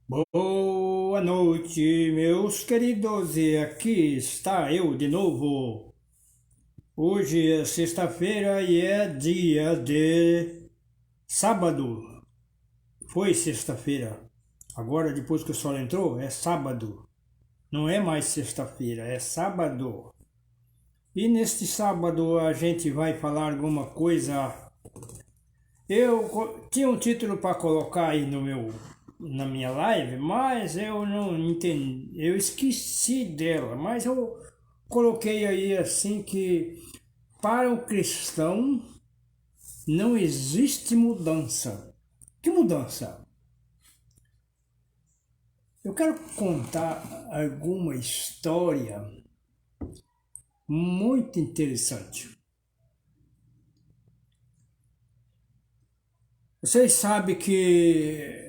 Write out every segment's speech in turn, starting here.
Boa noite, meus queridos, e aqui está eu de novo. Hoje é sexta-feira e é dia de sábado. Foi sexta-feira. Agora, depois que o sol entrou, é sábado. Não é mais sexta-feira, é sábado. E neste sábado a gente vai falar alguma coisa. Eu tinha um título para colocar aí na minha live, mas eu não entendi, eu esqueci dela, mas eu coloquei aí assim que para o cristão não existe mudança. Que mudança? Eu quero contar alguma história muito interessante. Vocês sabem que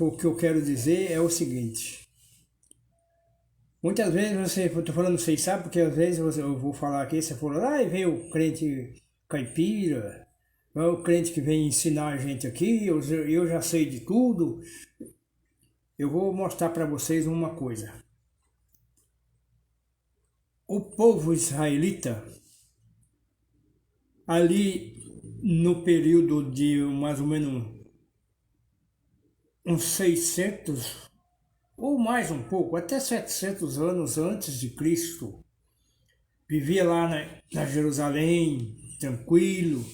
o que eu quero dizer é o seguinte. Muitas vezes eu tô falando vocês sabem, porque às vezes eu vou falar aqui, você falou, e veio o crente caipira, é o crente que vem ensinar a gente aqui, eu já sei de tudo. Eu vou mostrar para vocês uma coisa. O povo israelita, ali no período de mais ou menos uns 600 ou mais um pouco, até 700 anos antes de Cristo, vivia lá na Jerusalém, tranquilo.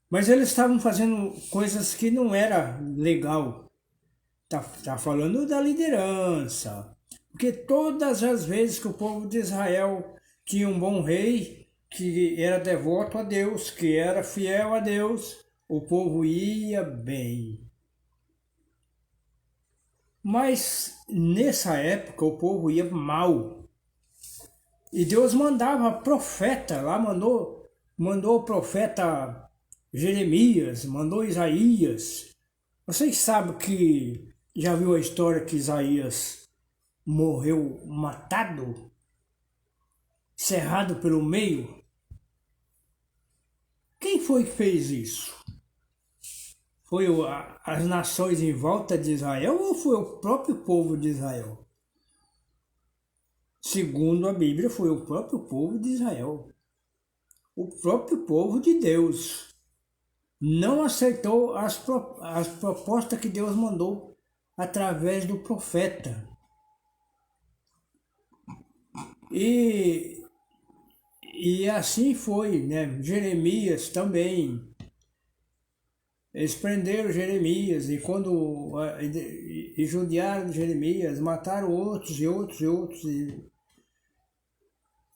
Mas eles estavam fazendo coisas que não era legal. Tá falando da liderança. Porque todas as vezes que o povo de Israel tinha um bom rei, que era devoto a Deus, que era fiel a Deus, o povo ia bem. Mas nessa época o povo ia mal. E Deus mandava profeta, lá mandou o profeta Jeremias, mandou Isaías. Vocês sabem que já viu a história que Isaías morreu matado, cerrado pelo meio? Quem foi que fez isso? Foi as nações em volta de Israel ou foi o próprio povo de Israel? Segundo a Bíblia, foi o próprio povo de Israel, o próprio povo de Deus. Não aceitou as propostas que Deus mandou através do profeta. E, e assim foi, né? Jeremias também. Eles prenderam Jeremias e judiaram Jeremias, mataram outros e outros e outros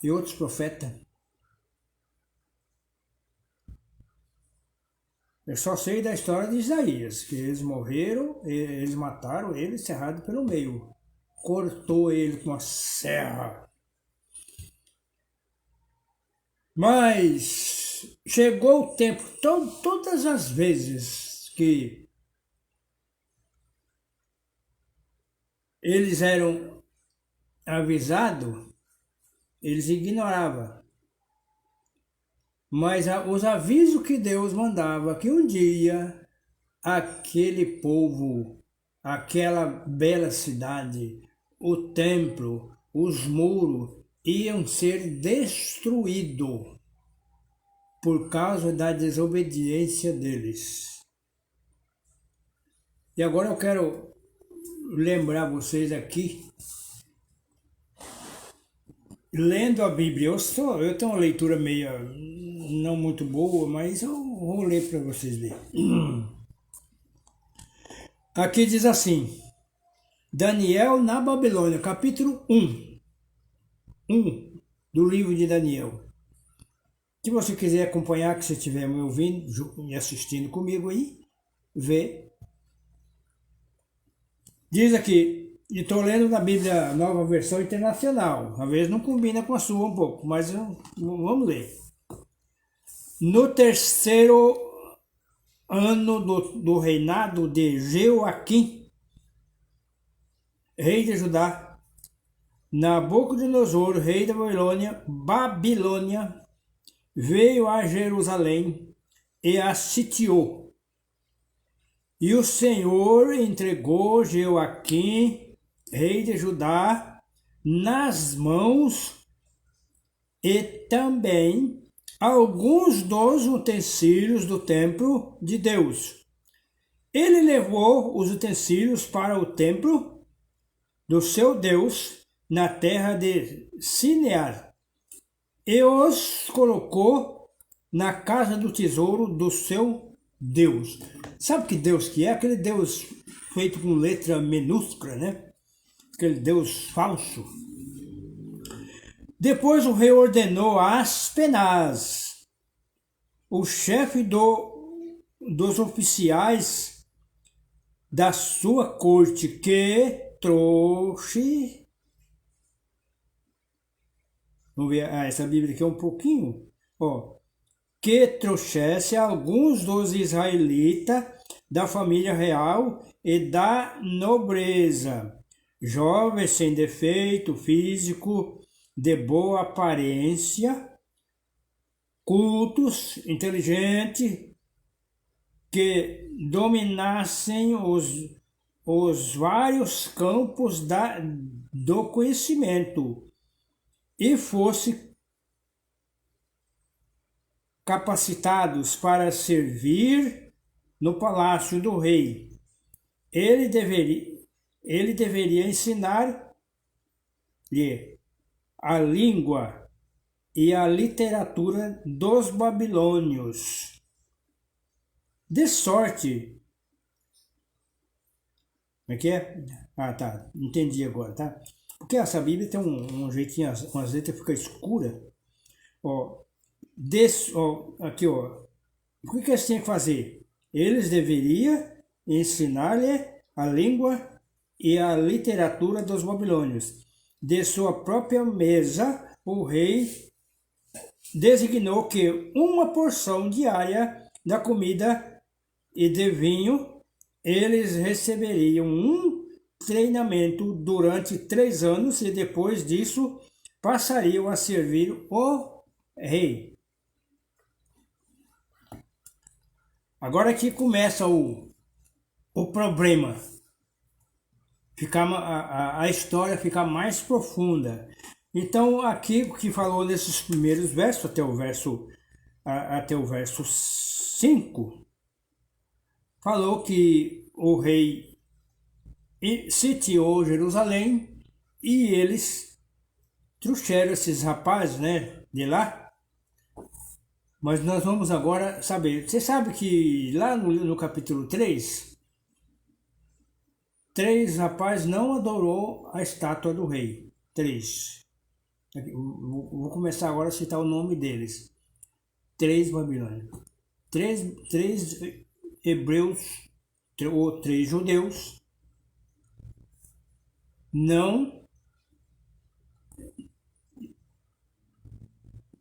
e outros profetas. Eu só sei da história de Isaías, que eles morreram, eles mataram ele cerrado pelo meio. Cortou ele com a serra. Mas chegou o tempo, todas as vezes que eles eram avisados, eles ignoravam. Mas os avisos que Deus mandava que um dia aquele povo, aquela bela cidade, o templo, os muros iam ser destruídos por causa da desobediência deles. E agora eu quero lembrar vocês aqui, lendo a Bíblia. Eu tenho uma leitura meio não muito boa, mas eu vou ler para vocês verem. Aqui diz assim, Daniel na Babilônia, capítulo 1 do livro de Daniel. Se você quiser acompanhar, que você estiver me ouvindo e assistindo comigo aí, vê. Diz aqui, e estou lendo na Bíblia Nova Versão Internacional, às vezes não combina com a sua um pouco, mas vamos ler. No terceiro ano do reinado de Jeoaquim, rei de Judá, Nabucodonosor, rei da Babilônia, veio a Jerusalém e a sitiou. E o Senhor entregou Jeoaquim, rei de Judá, nas mãos e também alguns dos utensílios do templo de Deus. Ele levou os utensílios para o templo do seu Deus na terra de Sinear e os colocou na casa do tesouro do seu Deus. Sabe que Deus que é? Aquele Deus feito com letra minúscula, né? Aquele Deus falso. Depois o rei ordenou a Aspenaz, o chefe dos oficiais da sua corte, que trouxe... Vamos ver, essa Bíblia aqui é um pouquinho, ó. Que trouxesse alguns dos israelitas da família real e da nobreza, jovens sem defeito físico, de boa aparência, cultos, inteligentes, que dominassem os vários campos do conhecimento e fossem capacitados para servir no palácio do rei. Ele deveria ensinar-lhe a língua e a literatura dos babilônios. De sorte... Como é que é? Ah, tá. Entendi agora, tá? Porque essa Bíblia tem um jeitinho, umas letras ficam escuras. Ó, aqui, ó. O que eles tinham que fazer? Eles deveriam ensinar-lhe a língua e a literatura dos babilônios. De sua própria mesa, o rei designou que uma porção diária da comida e de vinho, eles receberiam um treinamento durante 3 anos e depois disso passariam a servir o rei. Agora aqui começa o problema. A história fica mais profunda. Então aqui o que falou nesses primeiros versos, até o verso 5, falou que o rei sitiou Jerusalém e eles trouxeram esses rapazes, né, de lá. Mas nós vamos agora saber. Você sabe que lá no capítulo 3 rapazes não adorou a estátua do rei. 3. Vou começar agora a citar o nome deles. 3 babilônios. 3 hebreus, ou 3 judeus, não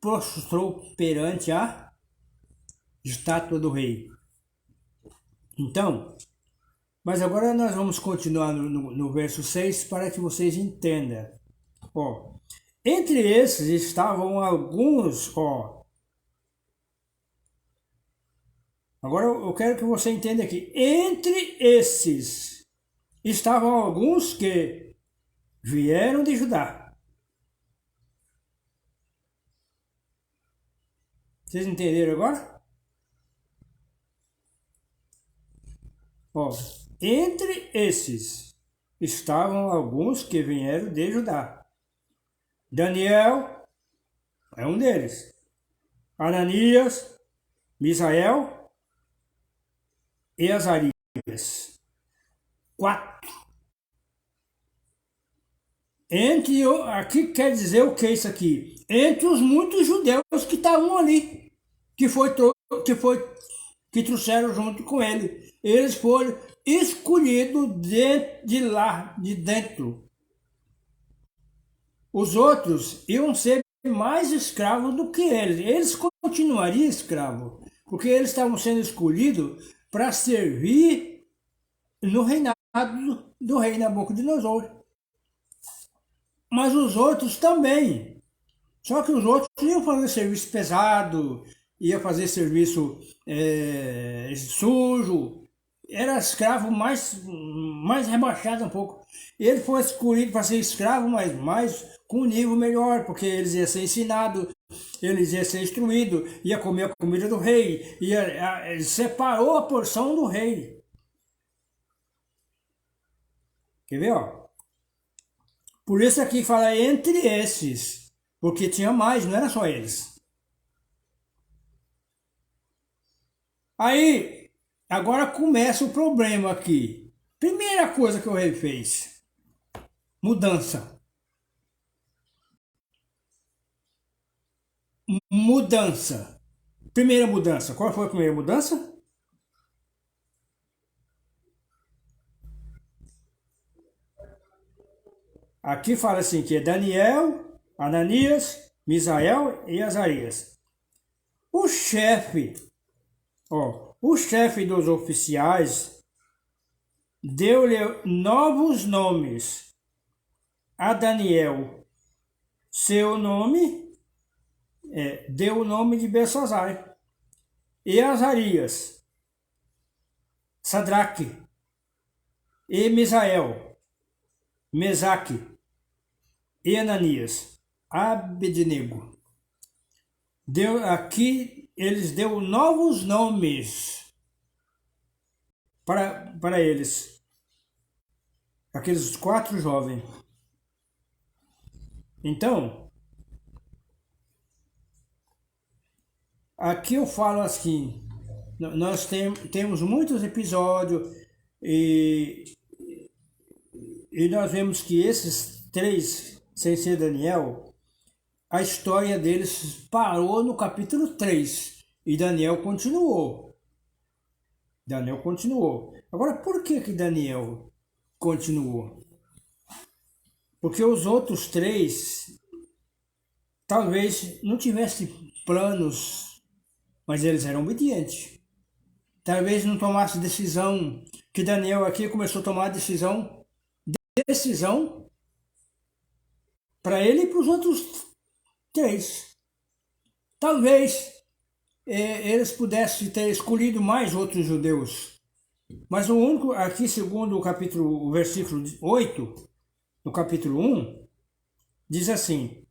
prostrou perante a estátua do rei. Então, mas agora nós vamos continuar no verso 6 para que vocês entendam. Ó, entre esses estavam alguns, ó. Agora eu quero que você entenda aqui. Entre esses estavam alguns que vieram de Judá. Vocês entenderam agora? Ó, entre esses estavam alguns que vieram de Judá. Daniel é um deles. Ananias, Misael e Azarias. 4. Aqui quer dizer o que isso aqui? Entre os muitos judeus que estavam ali, que trouxeram junto com ele. Eles foram escolhidos de dentro. Os outros iam ser mais escravos do que eles. Eles continuariam escravos, porque eles estavam sendo escolhidos para servir no reinado do rei Nabucodonosor. Mas os outros também. Só que os outros iam fazer serviço pesado, iam fazer serviço sujo, era escravo mais rebaixado um pouco. Ele foi escolhido para ser escravo, mas mais com um nível melhor, porque eles iam ser ensinados, eles iam ser instruídos, ia comer a comida do rei, ele separou a porção do rei. Quer ver, ó? Por isso aqui fala entre esses, porque tinha mais, não era só eles. Aí, agora começa o problema aqui. Primeira coisa que o rei fez: mudança. Mudança. Primeira mudança. Qual foi a primeira mudança? Aqui fala assim que é Daniel, Ananias, Misael e Azarias. O chefe, o chefe dos oficiais deu-lhe novos nomes. A Daniel, seu nome, deu o nome de Belsazar. E Azarias, Sadraque. E Misael, Mesaque. E Ananias, Abednego. Eles deu novos nomes para eles, aqueles 4 jovens. Então, aqui eu falo assim, nós temos muitos episódios e nós vemos que esses 3, sem ser Daniel, a história deles parou no capítulo 3 e Daniel continuou. Agora, por que Daniel continuou? Porque os outros 3 talvez não tivessem planos, mas eles eram obedientes. Talvez não tomasse decisão, que Daniel aqui começou a tomar decisão para ele e para os outros 3. Talvez eles pudessem ter escolhido mais outros judeus. Mas o único, aqui segundo o versículo 8, no capítulo 1, diz assim: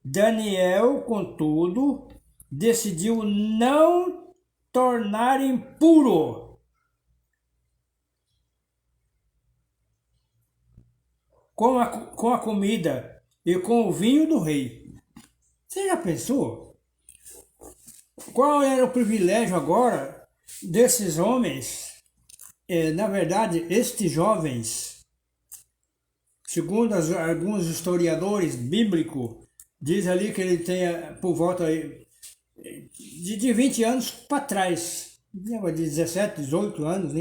Daniel, contudo, decidiu não tornar impuro com a comida e com o vinho do rei. Você já pensou? Qual era o privilégio agora desses homens? Na verdade, estes jovens, segundo alguns historiadores bíblicos, diz ali que ele tem por volta de 20 anos para trás, de 17, 18 anos,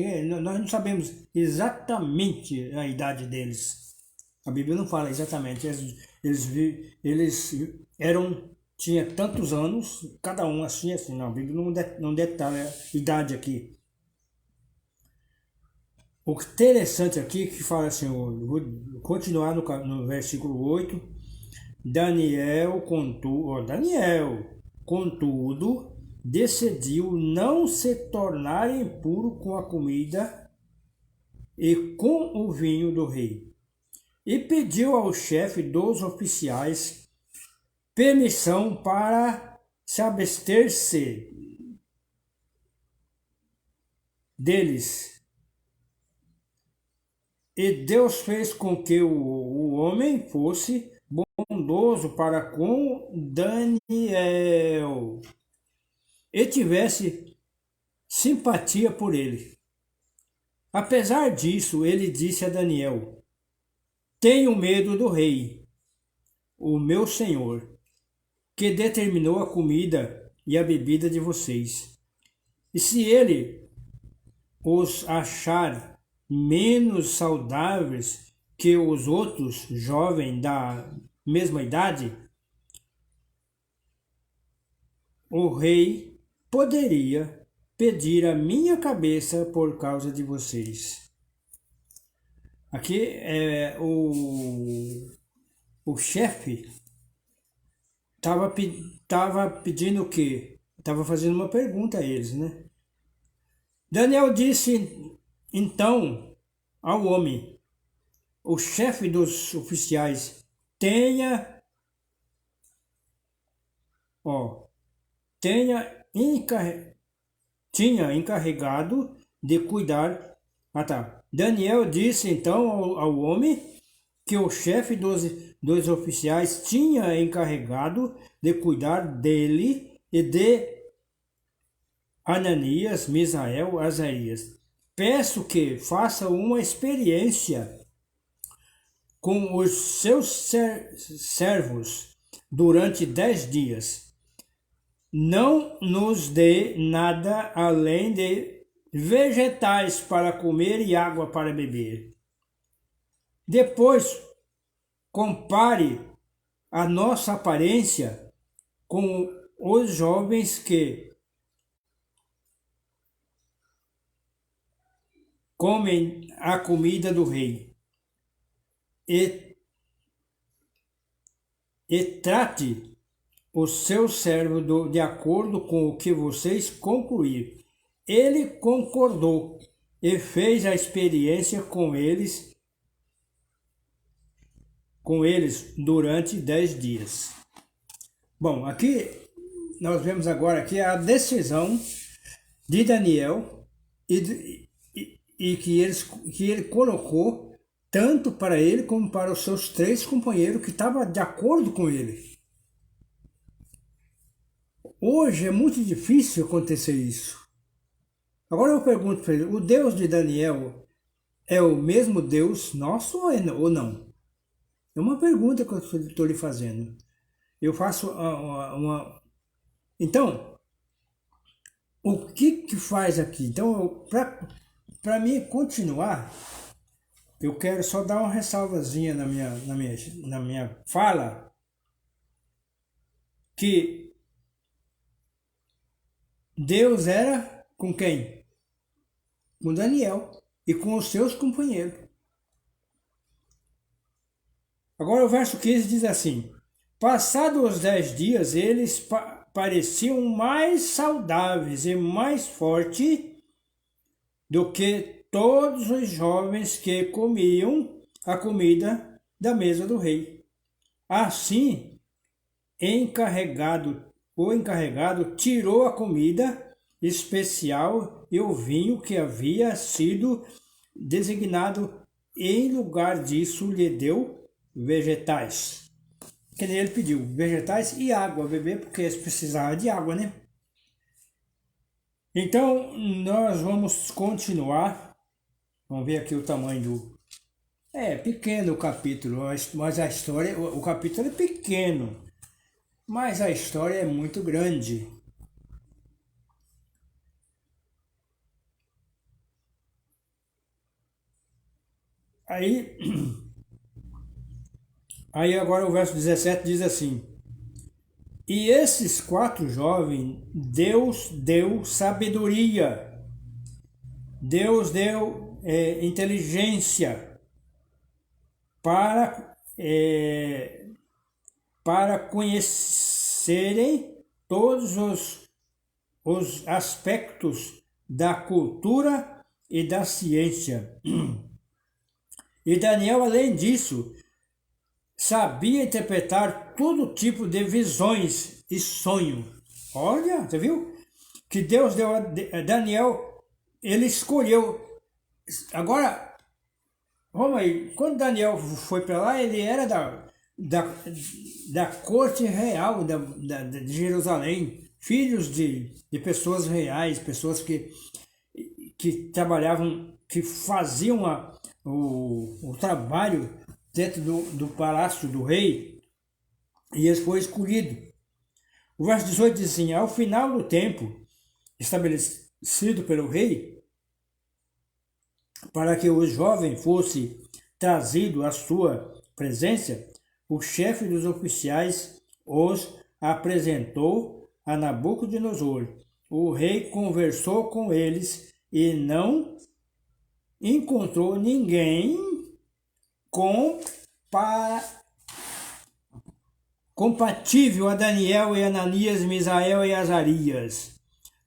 nós não sabemos exatamente a idade deles. A Bíblia não fala exatamente. Eles tinha tantos anos, cada um assim, não, a Bíblia não detalha a idade aqui. O interessante aqui que fala assim, eu vou continuar no versículo 8, Daniel, contudo, decidiu não se tornar impuro com a comida e com o vinho do rei, e pediu ao chefe dos oficiais permissão para se abster-se deles. E Deus fez com que o homem fosse bondoso para com Daniel e tivesse simpatia por ele. Apesar disso, ele disse a Daniel: tenho medo do rei, o meu senhor, que determinou a comida e a bebida de vocês. E se ele os achar menos saudáveis que os outros jovens da mesma idade, o rei poderia pedir a minha cabeça por causa de vocês. Aqui o chefe estava pedindo o quê? Estava fazendo uma pergunta a eles, né? Daniel disse então ao homem, o chefe dos oficiais, ó, tinha encarregado de cuidar. Ah, tá. Daniel disse então ao homem que o chefe dos oficiais tinha encarregado de cuidar dele e de Ananias, Misael, Azarias. Peço que faça uma experiência com os seus servos durante 10 dias. Não nos dê nada além de vegetais para comer e água para beber. Depois, compare a nossa aparência com os jovens que comem a comida do rei e trate o seu servo de acordo com o que vocês concluíram. Ele concordou e fez a experiência com eles durante 10 dias. Bom, aqui nós vemos agora aqui a decisão de Daniel e que ele colocou tanto para ele como para os seus 3 companheiros que estavam de acordo com ele. Hoje é muito difícil acontecer isso. Agora eu pergunto para ele, o Deus de Daniel é o mesmo Deus nosso ou não? É uma pergunta que eu estou lhe fazendo. Eu faço uma... Então, o que faz aqui? Então, para mim continuar, eu quero só dar uma ressalvazinha na minha fala, que Deus era com quem? Com Daniel e com os seus companheiros. Agora o verso 15 diz assim: passados os 10 dias, eles pareciam mais saudáveis e mais fortes do que todos os jovens que comiam a comida da mesa do rei. Assim, o encarregado tirou a comida especial e o vinho que havia sido designado, em lugar disso lhe deu vegetais. Que nem ele pediu, vegetais e água a beber, porque eles precisavam de água, né? Então, nós vamos continuar. Vamos ver aqui o tamanho do... É pequeno o capítulo, mas a história... O capítulo é pequeno, mas a história é muito grande. Aí agora o verso 17 diz assim: e esses 4 jovens, Deus deu sabedoria, Deus deu inteligência para conhecerem todos os aspectos da cultura e da ciência. E Daniel, além disso, sabia interpretar todo tipo de visões e sonhos. Olha, você viu? Que Deus deu a Daniel, ele escolheu. Agora, vamos aí, quando Daniel foi para lá, ele era da corte real de Jerusalém, filhos de pessoas reais, pessoas que trabalhavam, que faziam o trabalho dentro do palácio do rei, e ele foi escolhido. O verso 18 diz assim: ao final do tempo estabelecido pelo rei, para que o jovem fosse trazido à sua presença, o chefe dos oficiais os apresentou a Nabucodonosor. O rei conversou com eles e não encontrou ninguém compatível a Daniel e Ananias, Misael e Azarias,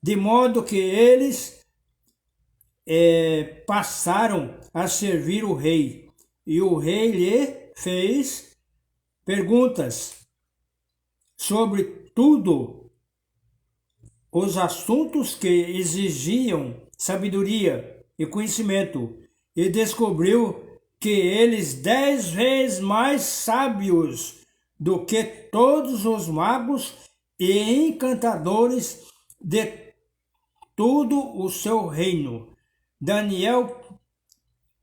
de modo que eles passaram a servir o rei. E o rei lhe fez perguntas sobre tudo os assuntos que exigiam sabedoria e conhecimento, e descobriu que eles 10 vezes mais sábios do que todos os magos e encantadores de todo o seu reino. Daniel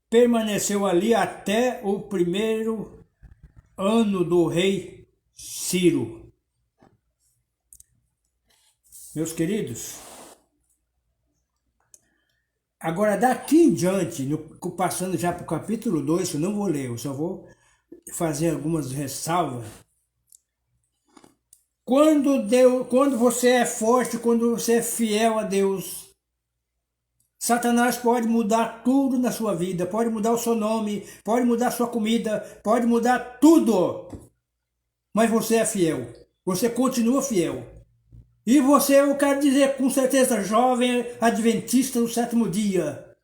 permaneceu ali até o primeiro ano do rei Ciro. Meus queridos, agora daqui em diante, passando já para o capítulo 2, eu não vou ler, eu só vou fazer algumas ressalvas. Quando você é forte, quando você é fiel a Deus, Satanás pode mudar tudo na sua vida, pode mudar o seu nome, pode mudar a sua comida, pode mudar tudo. Mas você é fiel, você continua fiel. E você, eu quero dizer com certeza, jovem adventista do sétimo dia,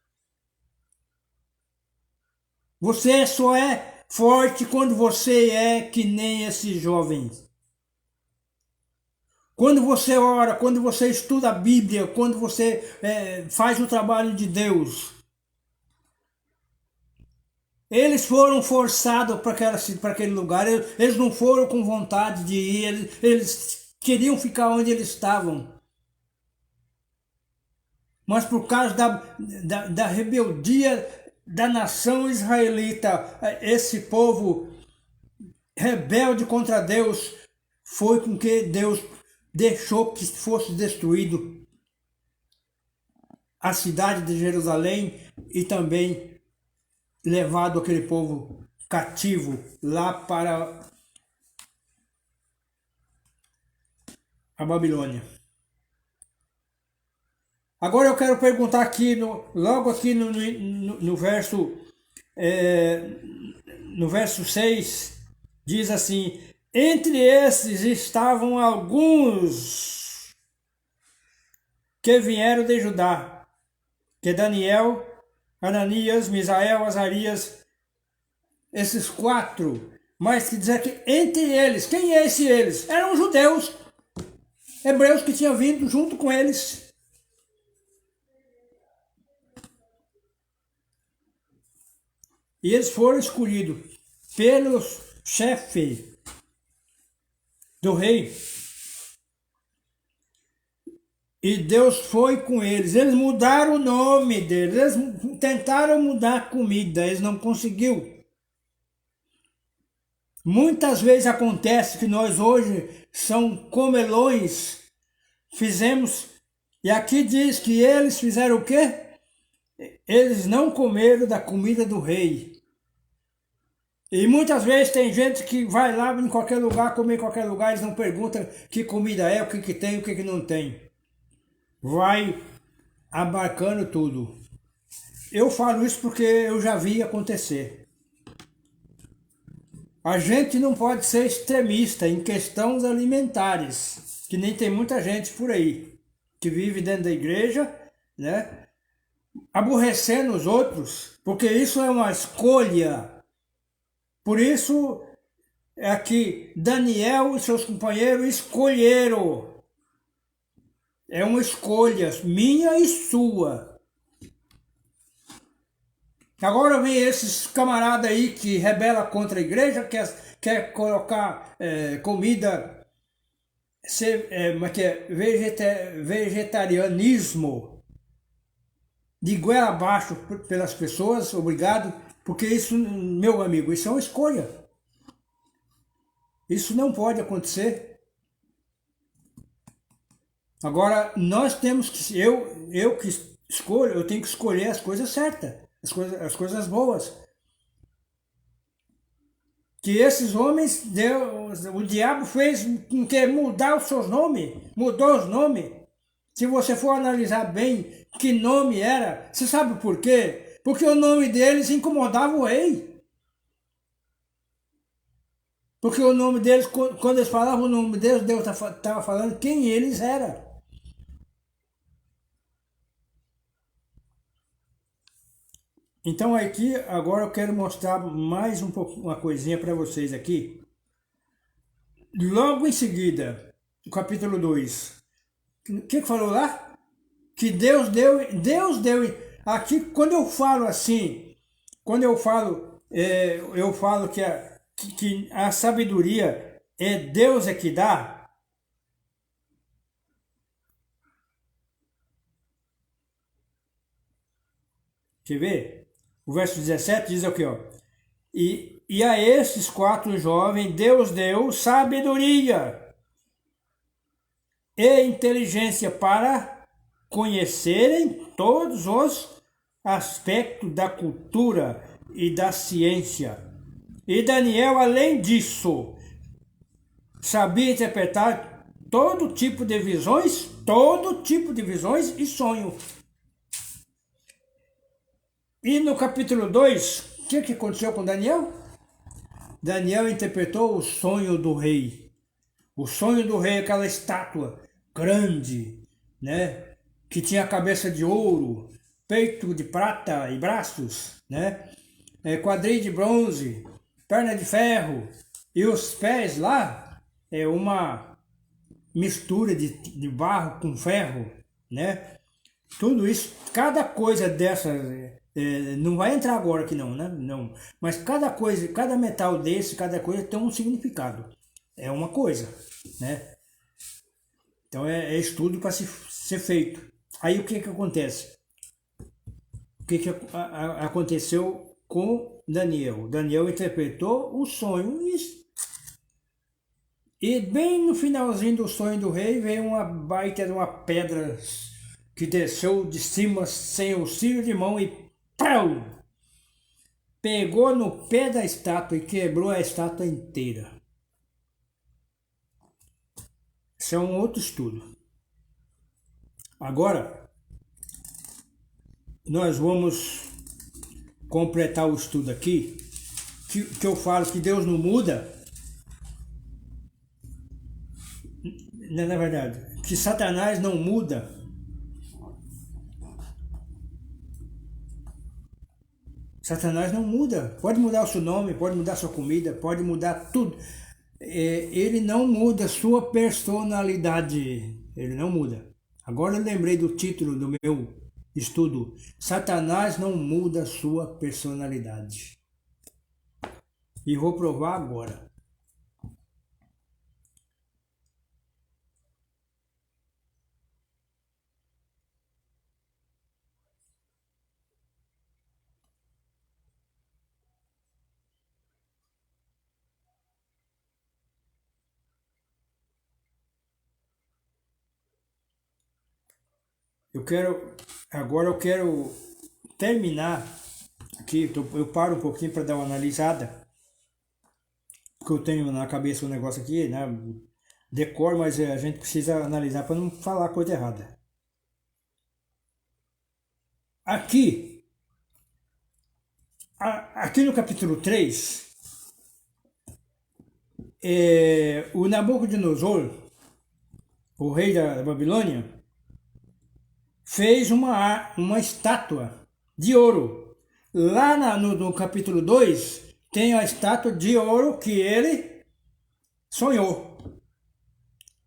você só é forte quando você é que nem esses jovens. Quando você ora, quando você estuda a Bíblia, quando você faz o trabalho de Deus. Eles foram forçados para aquele lugar, eles não foram com vontade de ir, eles queriam ficar onde eles estavam. Mas por causa da rebeldia da nação israelita, esse povo rebelde contra Deus, foi com que Deus deixou que fosse destruído a cidade de Jerusalém e também levado aquele povo cativo lá para a Babilônia. Agora eu quero perguntar aqui, logo aqui no verso 6, diz assim: entre esses estavam alguns que vieram de Judá, que Daniel, Ananias, Misael, Azarias, esses 4, mas que dizer que entre eles, quem é esse eles? Eram judeus, hebreus que tinham vindo junto com eles. E eles foram escolhidos pelo chefe do rei. E Deus foi com eles. Eles mudaram o nome deles. Eles tentaram mudar a comida. Eles não conseguiram. Muitas vezes acontece que nós hoje são comelões. Fizemos. E aqui diz que eles fizeram o quê? Eles não comeram da comida do rei. E muitas vezes tem gente que vai lá em qualquer lugar, comer em qualquer lugar, eles não perguntam que comida é, o que tem, o que não tem. Vai abarcando tudo. Eu falo isso porque eu já vi acontecer. A gente não pode ser extremista em questões alimentares, que nem tem muita gente por aí, que vive dentro da igreja, né? Aborrecendo os outros, porque isso é uma escolha. Por isso é que Daniel e seus companheiros escolheram. É uma escolha minha e sua. Agora vem esses camaradas aí que rebela contra a igreja, quer colocar comida, vegetarianismo de goela abaixo pelas pessoas, obrigado, porque isso, meu amigo, isso é uma escolha. Isso não pode acontecer. Agora, nós temos que, eu que escolho, eu tenho que escolher as coisas certas, as coisas boas. Que esses homens, o diabo fez com que mudar os seus nomes, mudou os nomes. Se você for analisar bem que nome era, você sabe por quê? Porque o nome deles incomodava o rei. Porque o nome deles, quando eles falavam o nome deles, Deus estava falando quem eles eram. Então aqui, agora eu quero mostrar mais um pouco, uma coisinha para vocês aqui. Logo em seguida, no capítulo 2, o que falou lá? Que Deus deu, aqui quando eu falo assim, quando eu falo que a sabedoria é Deus é que dá. Quer ver? O verso 17 diz aqui, ó. E a esses 4 jovens Deus deu sabedoria e inteligência para conhecerem todos os aspectos da cultura e da ciência. E Daniel, além disso, sabia interpretar todo tipo de visões e sonho. E no capítulo 2, o que aconteceu com Daniel? Daniel interpretou o sonho do rei. O sonho do rei é aquela estátua grande, né? Que tinha a cabeça de ouro, peito de prata e braços, né? Quadril de bronze, perna de ferro. E os pés lá é uma mistura de barro com ferro, né? Tudo isso, cada coisa dessas, não vai entrar agora aqui não, né? Não. Mas cada coisa, cada metal desse, cada coisa tem um significado. É uma coisa, né? Então é estudo para ser feito. Aí o que acontece? O que aconteceu com Daniel? Daniel interpretou o sonho e bem no finalzinho do sonho do rei veio uma baita de uma pedra que desceu de cima sem auxílio de mão e pau! Pegou no pé da estátua e quebrou a estátua inteira. Isso é um outro estudo. Agora, nós vamos completar o estudo aqui, que eu falo que Deus não muda. Na verdade, que Satanás não muda. Satanás não muda. Pode mudar o seu nome, pode mudar a sua comida, pode mudar tudo. Ele não muda a sua personalidade. Ele não muda. Agora eu lembrei do título do meu estudo. Satanás não muda a sua personalidade. E vou provar agora. Agora eu quero terminar aqui, eu paro um pouquinho para dar uma analisada, porque eu tenho na cabeça um negócio aqui, né? Decor, mas a gente precisa analisar para não falar coisa errada. Aqui no capítulo 3, o Nabucodonosor, o rei da Babilônia, fez uma estátua de ouro. Lá no capítulo 2, tem a estátua de ouro que ele sonhou.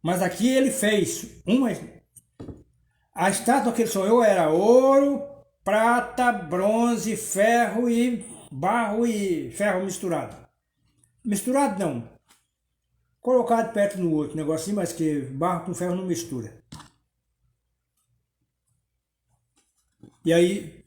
Mas aqui ele fez a estátua que ele sonhou era ouro, prata, bronze, ferro e barro e ferro misturado. Misturado não. Colocado perto no outro, negocinho, mas que barro com ferro não mistura. E aí,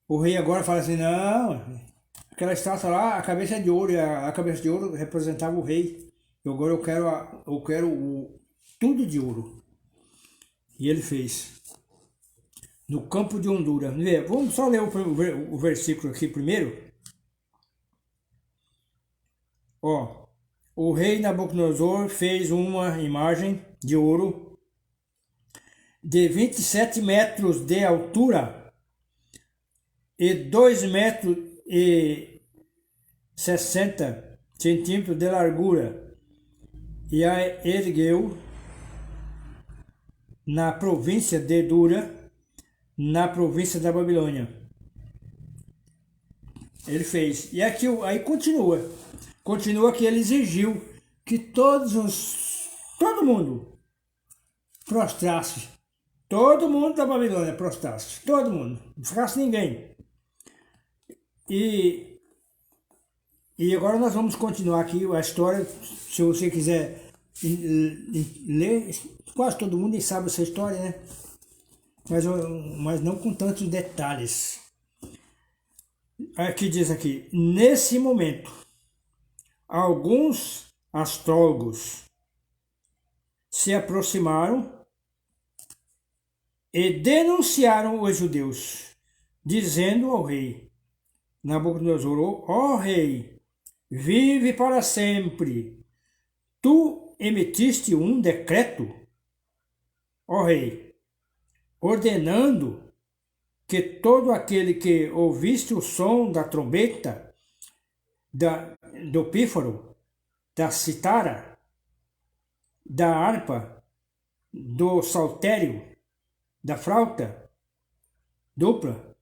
o rei agora fala assim, não, aquela estátua lá, a cabeça é de ouro, e a cabeça de ouro representava o rei. E agora eu quero tudo de ouro. E ele fez. No campo de Honduras. Vamos só ler o versículo aqui primeiro. Ó, o rei Nabucodonosor fez uma imagem de ouro de 27 metros de altura e 2 metros e 60 centímetros de largura, e a ergueu na província de Dura, na província da Babilônia. Ele fez. E aqui aí continua. Continua que ele exigiu que todo mundo prostrasse. Todo mundo da Babilônia prostrasse. Todo mundo. Não ficasse ninguém. E agora nós vamos continuar aqui a história. Se você quiser ler, quase todo mundo sabe essa história, né? Mas não com tantos detalhes. Aqui diz aqui, nesse momento, alguns astrólogos se aproximaram e denunciaram os judeus, dizendo ao rei Nabucodonosor: ó rei, vive para sempre. Tu emitiste um decreto, ó rei, ordenando que todo aquele que ouviste o som da trombeta, do pífaro, da citara, da harpa, do saltério, da flauta dupla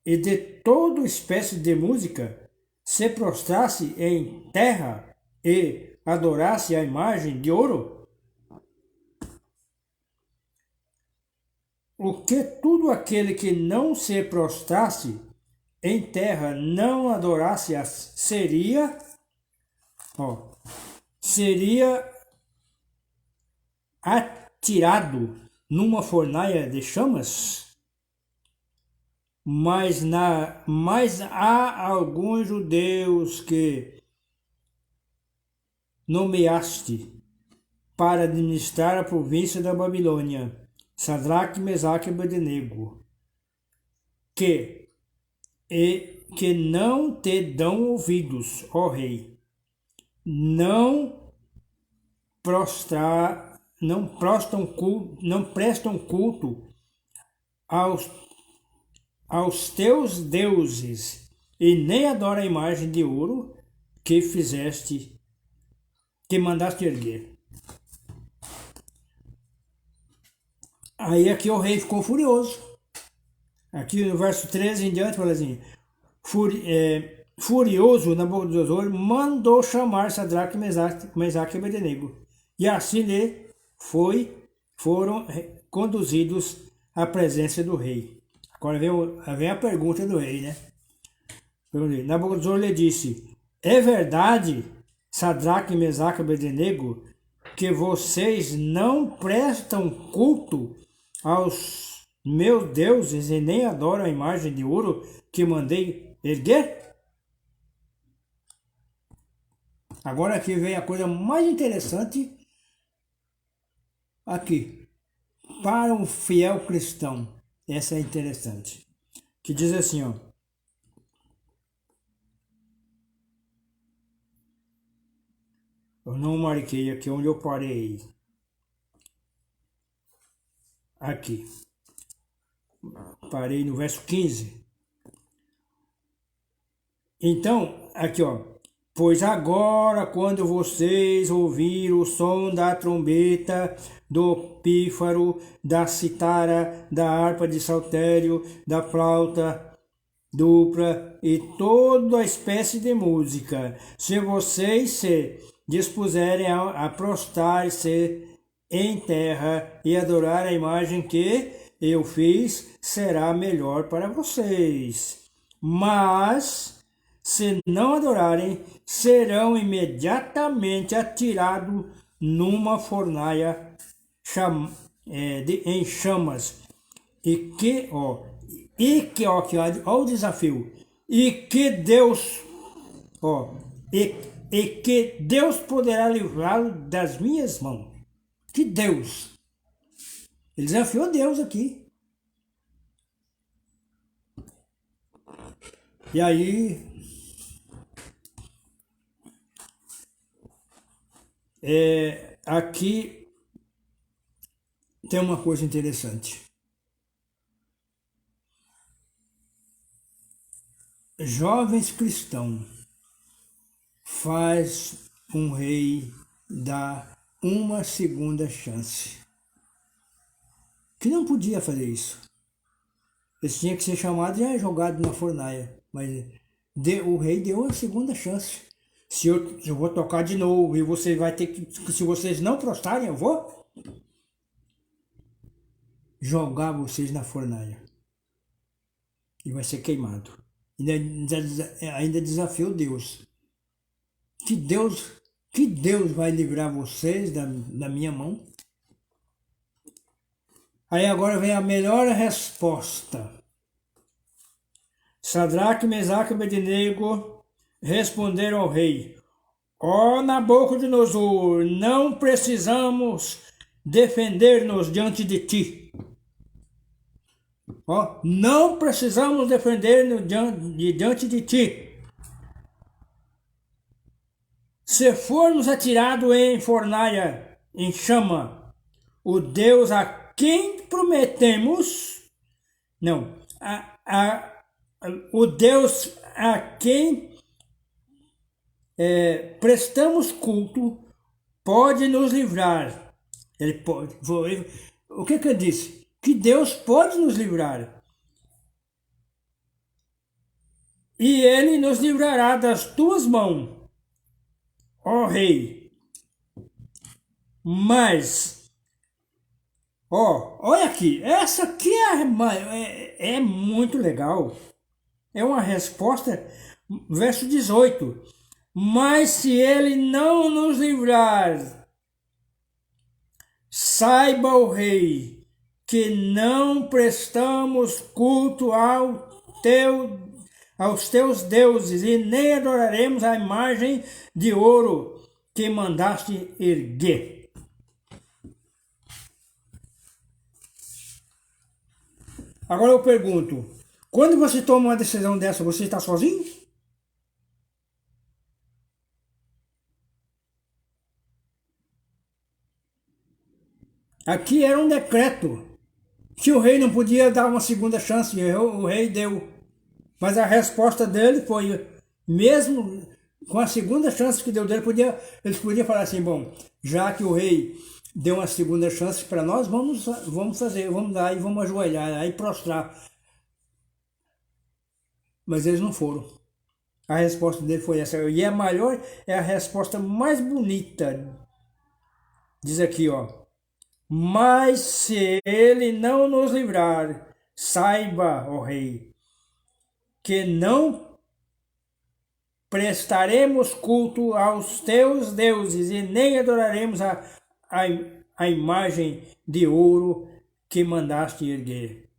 e de toda espécie de música, se prostrasse em terra e adorasse a imagem de ouro? O que tudo aquele que não se prostrasse em terra, não adorasse seria atirado numa fornalha de chamas? Mas há alguns judeus que nomeaste para administrar a província da Babilônia, Sadraque, Mesaque e Abednego, que não te dão ouvidos, ó rei, não prestam culto aos teus deuses e nem adoram a imagem de ouro que mandaste erguer. Aí aqui o rei ficou furioso. Aqui no verso 13 em diante fala assim: furioso, Nabucodonosor mandou chamar Sadraque, Mesaque e Abednego, e assim foram conduzidos à presença do rei. Agora vem a pergunta do rei, né? Nabucodonosor lhe disse: é verdade, Sadraque, Mesaque e Abednego, que vocês não prestam culto aos meus deuses e nem adoram a imagem de ouro que mandei erguer? Agora aqui vem a coisa mais interessante aqui. Para um fiel cristão, essa é interessante. Que diz assim, ó. Eu não marquei aqui onde eu parei. Aqui. Parei no verso 15. Então, aqui ó. Pois agora, quando vocês ouviram o som da trombeta, do pífaro, da citara, da harpa de saltério, da flauta dupla e toda a espécie de música, se vocês se dispuserem a prostrar-se em terra e adorar a imagem que eu fiz, será melhor para vocês. Mas se não adorarem, serão imediatamente atirados numa fornalha em chamas. Ó o desafio. E que Deus poderá livrá-lo das minhas mãos. Que Deus. Ele desafiou Deus aqui. E aí aqui tem uma coisa interessante. Jovens cristãos faz um rei dar uma segunda chance. Que não podia fazer isso. Eles tinham que ser chamados e jogados na fornalha. Mas o rei deu uma segunda chance. Se eu vou tocar de novo e você vai ter que. Se vocês não prostarem, eu vou jogar vocês na fornalha. E vai ser queimado. Ainda desafiou Deus. Que Deus vai livrar vocês da minha mão? Aí agora vem a melhor resposta. Sadraque, Mesaque e Abednego responderam ao rei: Ó Nabucodonosor, não precisamos defender-nos diante de ti. Ó, não precisamos defender-nos diante de ti. Se formos atirados em fornalha, em chama, o Deus a quem prometemos, não, o Deus a quem prestamos culto pode nos livrar. Ele pode. O que ele disse? Que Deus pode nos livrar. E ele nos livrará das tuas mãos, ó rei. Mas, olha aqui, essa aqui é muito legal. É uma resposta, verso 18. Mas se ele não nos livrar, saiba o rei que não prestamos culto aos teus deuses e nem adoraremos a imagem de ouro que mandaste erguer. Agora eu pergunto, quando você toma uma decisão dessa, você está sozinho? Aqui era um decreto que o rei não podia dar uma segunda chance, o rei deu. Mas a resposta dele foi, mesmo com a segunda chance que deu dele, eles podiam falar assim, bom, já que o rei deu uma segunda chance para nós, vamos dar e vamos ajoelhar, aí prostrar. Mas eles não foram. A resposta dele foi essa. E a maior, é a resposta mais bonita. Diz aqui, ó. Mas se ele não nos livrar, saiba, ó rei, que não prestaremos culto aos teus deuses e nem adoraremos a imagem de ouro que mandaste erguer.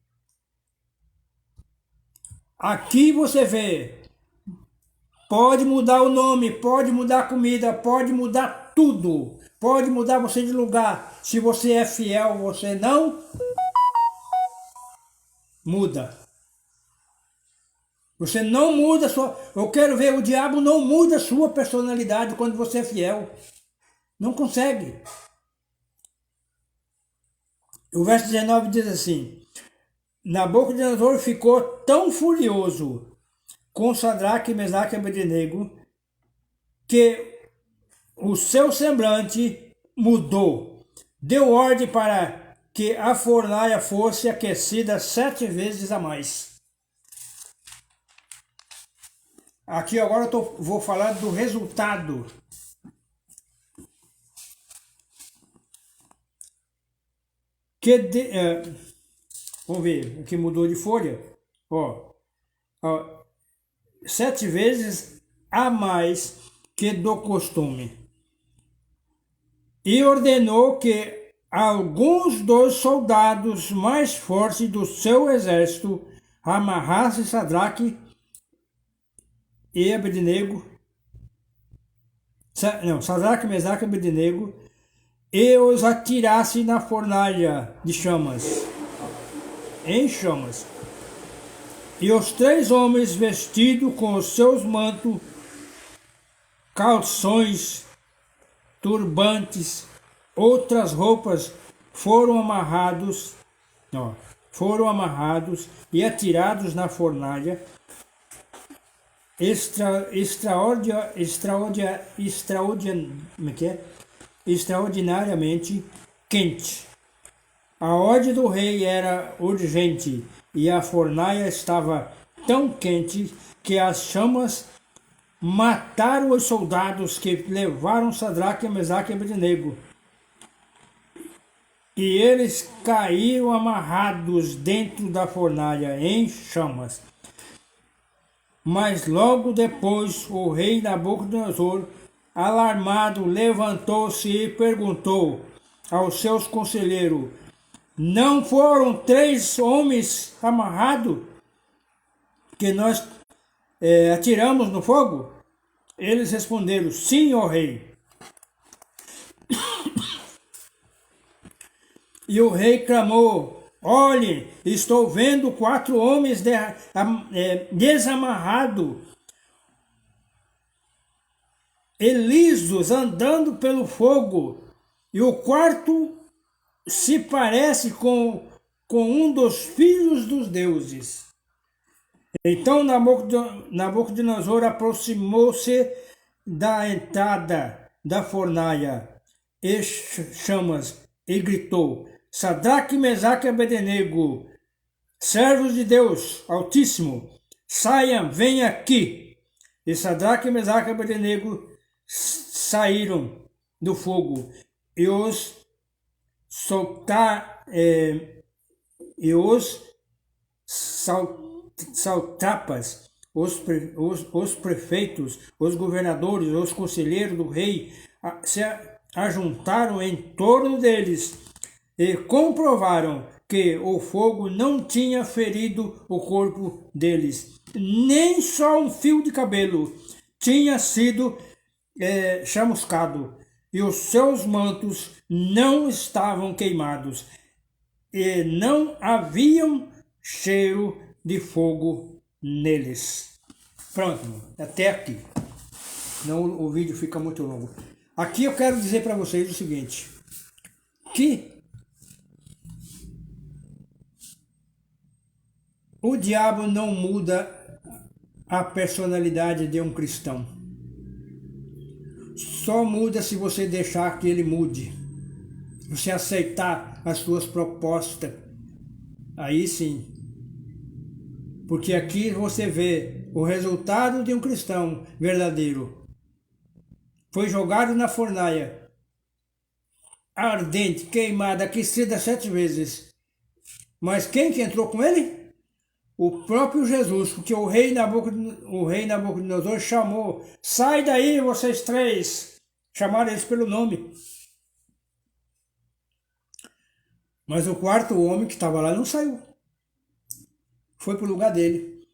Aqui você vê, pode mudar o nome, pode mudar a comida, pode mudar tudo, pode mudar você de lugar. Se você é fiel, você não muda. Você não muda eu quero ver, o diabo não muda a sua personalidade quando você é fiel. Não consegue. O verso 19 diz assim: Nabucodonosor ficou tão furioso com Sadraque, Mesaque e Abednego que o seu semblante mudou. Deu ordem para que a fornalha fosse aquecida 7 vezes a mais. Aqui agora vou falar do resultado. Vamos ver o que mudou de folha. 7 vezes a mais que do costume. E ordenou que alguns dos soldados mais fortes do seu exército amarrassem Sadraque e Abednego, Sadraque, Mesaque e Abednego, e os atirasse na fornalha de chamas, em chamas. E os 3 homens vestidos com os seus mantos, calções, turbantes, outras roupas, foram amarrados e atirados na fornalha, extraordinariamente quente. A ordem do rei era urgente, e a fornalha estava tão quente que as chamas mataram os soldados que levaram Sadraque, Mesaque e Abednego. E eles caíram amarrados dentro da fornalha em chamas. Mas logo depois o rei Nabucodonosor, alarmado, levantou-se e perguntou aos seus conselheiros: não foram 3 homens amarrados que nós atiramos no fogo? Eles responderam: sim, ó rei. E o rei clamou: olhe, estou vendo 4 homens desamarrados e lisos andando pelo fogo, e o quarto se parece com um dos filhos dos deuses. Então Nabucodonosor aproximou-se da entrada da fornalha e chamas e gritou: Sadraque, Mesaque e Abednego, servos de Deus Altíssimo, saiam, venham aqui. E Sadraque, Mesaque e Abednego saíram do fogo e os saltrapas, os prefeitos, os governadores, os conselheiros do rei se ajuntaram em torno deles e comprovaram que o fogo não tinha ferido o corpo deles, nem só um fio de cabelo tinha sido chamuscado, e os seus mantos não estavam queimados, e não haviam cheiro de fogo neles. Pronto, até aqui. Não, o vídeo fica muito longo. Aqui eu quero dizer para vocês o seguinte, que o diabo não muda a personalidade de um cristão. Só muda se você deixar que ele mude. Você aceitar as suas propostas. Aí sim. Porque aqui você vê o resultado de um cristão verdadeiro. Foi jogado na fornalha, ardente, queimada, aquecida 7 vezes. Mas quem que entrou com ele? O próprio Jesus, porque o rei Nabucodonosor chamou: sai daí vocês 3, chamaram eles pelo nome. Mas o quarto homem que estava lá não saiu, foi para o lugar dele,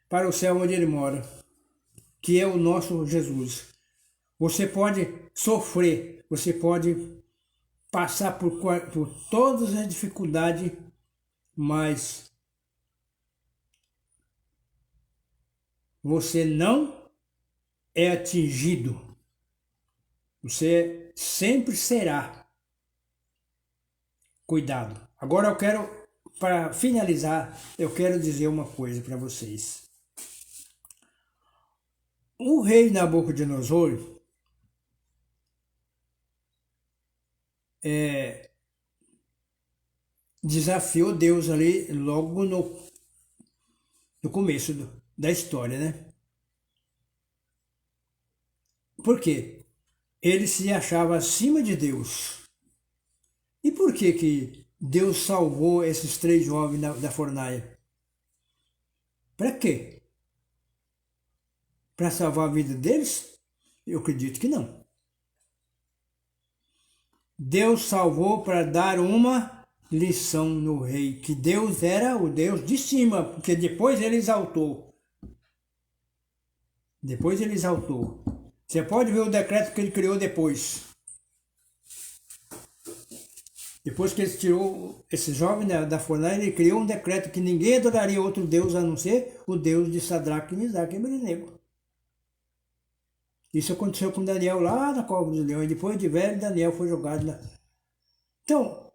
para o céu onde ele mora, que é o nosso Jesus. Você pode sofrer, você pode passar por todas as dificuldades, mas você não é atingido. Você sempre será. Cuidado. Agora eu quero, para finalizar, eu quero dizer uma coisa para vocês. O rei Nabucodonosor desafiou Deus ali logo no começo da história, né? Por quê? Ele se achava acima de Deus. E por que Deus salvou esses 3 jovens da fornalha? Para quê? Para salvar a vida deles? Eu acredito que não. Deus salvou para dar uma lição no rei, que Deus era o Deus de cima, porque depois ele exaltou. Depois ele exaltou. Você pode ver o decreto que ele criou depois. Depois que ele tirou esse jovem da fornalha, ele criou um decreto que ninguém adoraria outro Deus a não ser o Deus de Sadraque, Mesaque e Abednego. Isso aconteceu com Daniel lá na cova dos leões. Depois de velho, Daniel foi jogado na... Então,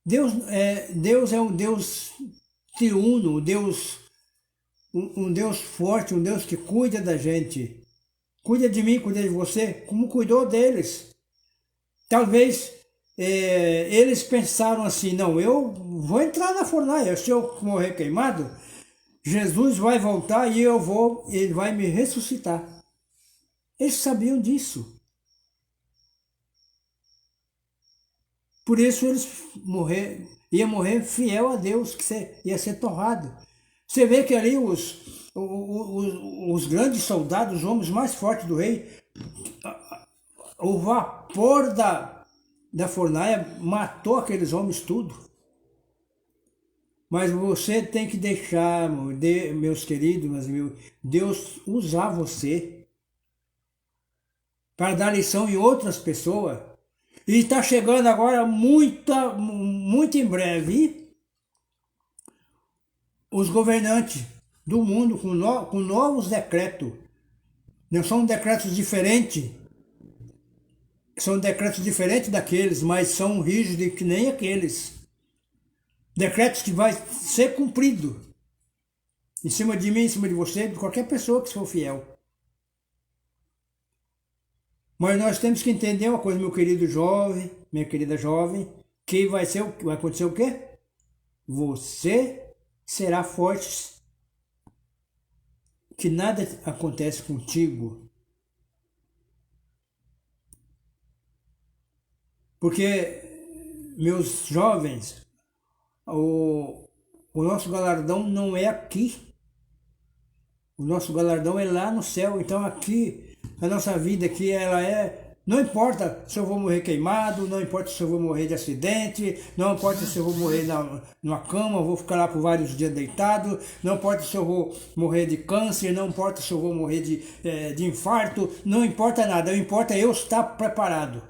Deus é um Deus triuno, um Deus forte, um Deus que cuida da gente. Cuida de mim, cuida de você, como cuidou deles. Talvez eles pensaram assim, não, eu vou entrar na fornalha, se eu morrer queimado, Jesus vai voltar e ele vai me ressuscitar. Eles sabiam disso. Por isso eles iam morrer fiel a Deus, que ia ser torrado. Você vê que ali os grandes soldados, os homens mais fortes do rei, o vapor da fornalha matou aqueles homens tudo. Mas você tem que deixar, meus queridos, Deus usar você para dar lição em outras pessoas. E está chegando agora muito em breve os governantes do mundo com novos decretos. Não são decretos diferentes. São decretos diferentes daqueles, mas são rígidos que nem aqueles. Decretos que vai ser cumprido. Em cima de mim, em cima de você, de qualquer pessoa que for fiel. Mas nós temos que entender uma coisa, meu querido jovem, minha querida jovem, que vai acontecer o quê? Você será forte, que nada acontece contigo. Porque, meus jovens, o nosso galardão não é aqui. O nosso galardão é lá no céu. Então aqui, a nossa vida aqui, ela é... Não importa se eu vou morrer queimado, não importa se eu vou morrer de acidente, não importa se eu vou morrer numa cama, vou ficar lá por vários dias deitado, não importa se eu vou morrer de câncer, não importa se eu vou morrer de infarto, não importa nada, o que importa é eu estar preparado.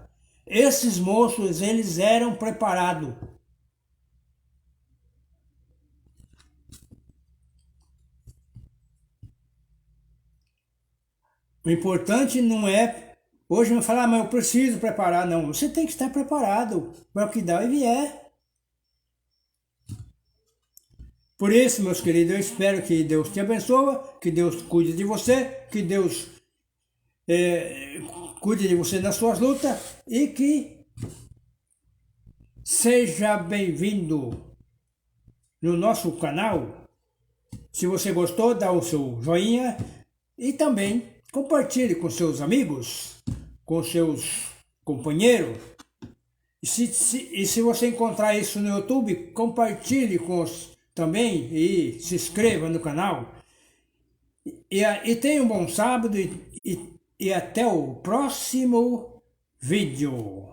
Esses moços, eles eram preparados. O importante não é hoje não falar, mas eu preciso preparar. Não, você tem que estar preparado para o que dá e vier. Por isso, meus queridos, eu espero que Deus te abençoe, que Deus cuide de você, que Deus cuide de você nas suas lutas e que seja bem-vindo no nosso canal. Se você gostou, dá o seu joinha e também compartilhe com seus amigos, com seus companheiros. E se você encontrar isso no YouTube, compartilhe também e se inscreva no canal. E tenha um bom sábado e até o próximo vídeo.